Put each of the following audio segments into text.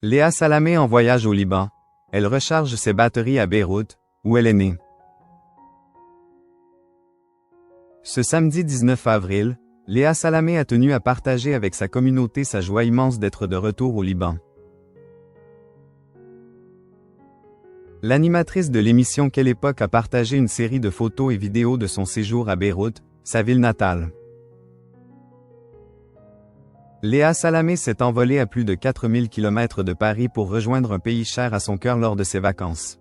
Léa Salamé en voyage au Liban. Elle recharge ses batteries à Beyrouth, où elle est née. Ce samedi 19 avril, Léa Salamé a tenu à partager avec sa communauté sa joie immense d'être de retour au Liban. L'animatrice de l'émission Quelle époque a partagé une série de photos et vidéos de son séjour à Beyrouth, sa ville natale. Léa Salamé s'est envolée à plus de 4000 km de Paris pour rejoindre un pays cher à son cœur lors de ses vacances.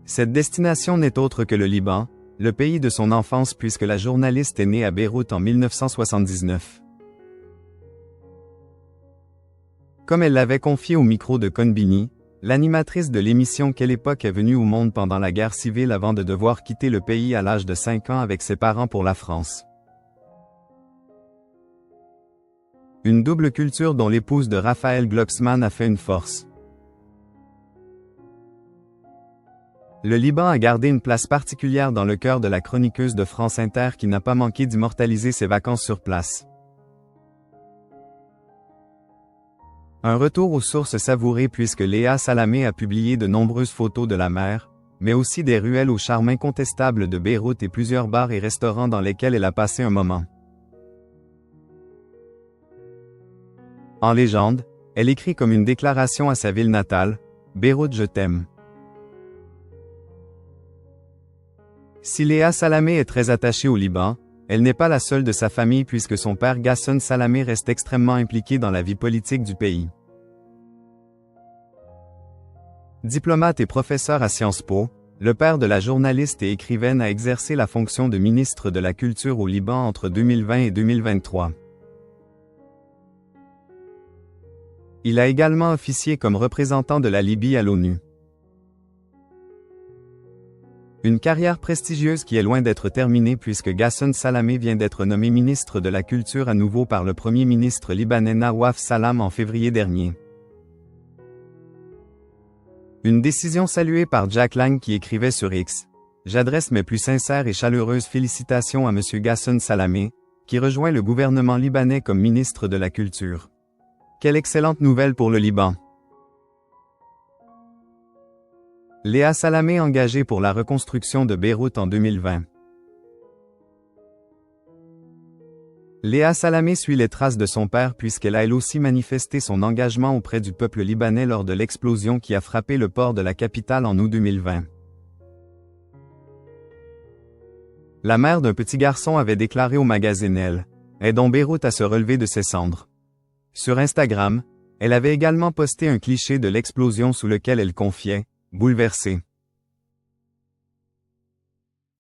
Cette destination n'est autre que le Liban, le pays de son enfance puisque la journaliste est née à Beyrouth en 1979. Comme elle l'avait confié au micro de Konbini, l'animatrice de l'émission Quelle époque est venue au monde pendant la guerre civile avant de devoir quitter le pays à l'âge de 5 ans avec ses parents pour la France. Une double culture dont l'épouse de Raphaël Glucksmann a fait une force. Le Liban a gardé une place particulière dans le cœur de la chroniqueuse de France Inter qui n'a pas manqué d'immortaliser ses vacances sur place. Un retour aux sources savouré puisque Léa Salamé a publié de nombreuses photos de la mer, mais aussi des ruelles au charme incontestable de Beyrouth et plusieurs bars et restaurants dans lesquels elle a passé un moment. En légende, elle écrit comme une déclaration à sa ville natale, « Beyrouth je t'aime ». Si Léa Salamé est très attachée au Liban, elle n'est pas la seule de sa famille puisque son père Ghassan Salamé reste extrêmement impliqué dans la vie politique du pays. Diplomate et professeur à Sciences Po, le père de la journaliste et écrivaine a exercé la fonction de ministre de la Culture au Liban entre 2020 et 2023. Il a également officié comme représentant de la Libye à l'ONU. Une carrière prestigieuse qui est loin d'être terminée puisque Ghassan Salamé vient d'être nommé ministre de la Culture à nouveau par le premier ministre libanais Nawaf Salam en février dernier. Une décision saluée par Jack Lang qui écrivait sur X. J'adresse mes plus sincères et chaleureuses félicitations à M. Ghassan Salamé, qui rejoint le gouvernement libanais comme ministre de la Culture. Quelle excellente nouvelle pour le Liban! Léa Salamé engagée pour la reconstruction de Beyrouth en 2020. Léa Salamé suit les traces de son père puisqu'elle a elle aussi manifesté son engagement auprès du peuple libanais lors de l'explosion qui a frappé le port de la capitale en août 2020. La mère d'un petit garçon avait déclaré au magazine Elle, aidons Beyrouth à se relever de ses cendres. Sur Instagram, elle avait également posté un cliché de l'explosion sous lequel elle confiait, bouleversée.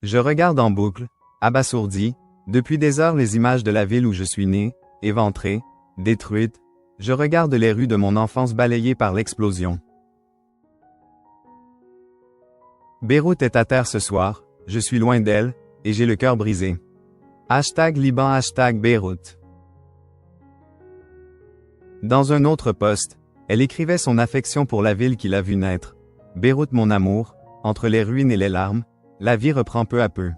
Je regarde en boucle, abasourdi, depuis des heures les images de la ville où je suis né, éventrée, détruite, je regarde les rues de mon enfance balayées par l'explosion. Beyrouth est à terre ce soir, je suis loin d'elle, et j'ai le cœur brisé. #Liban #Beyrouth. Dans un autre post, elle écrivait son affection pour la ville qui l'a vue naître. Beyrouth mon amour, entre les ruines et les larmes, la vie reprend peu à peu.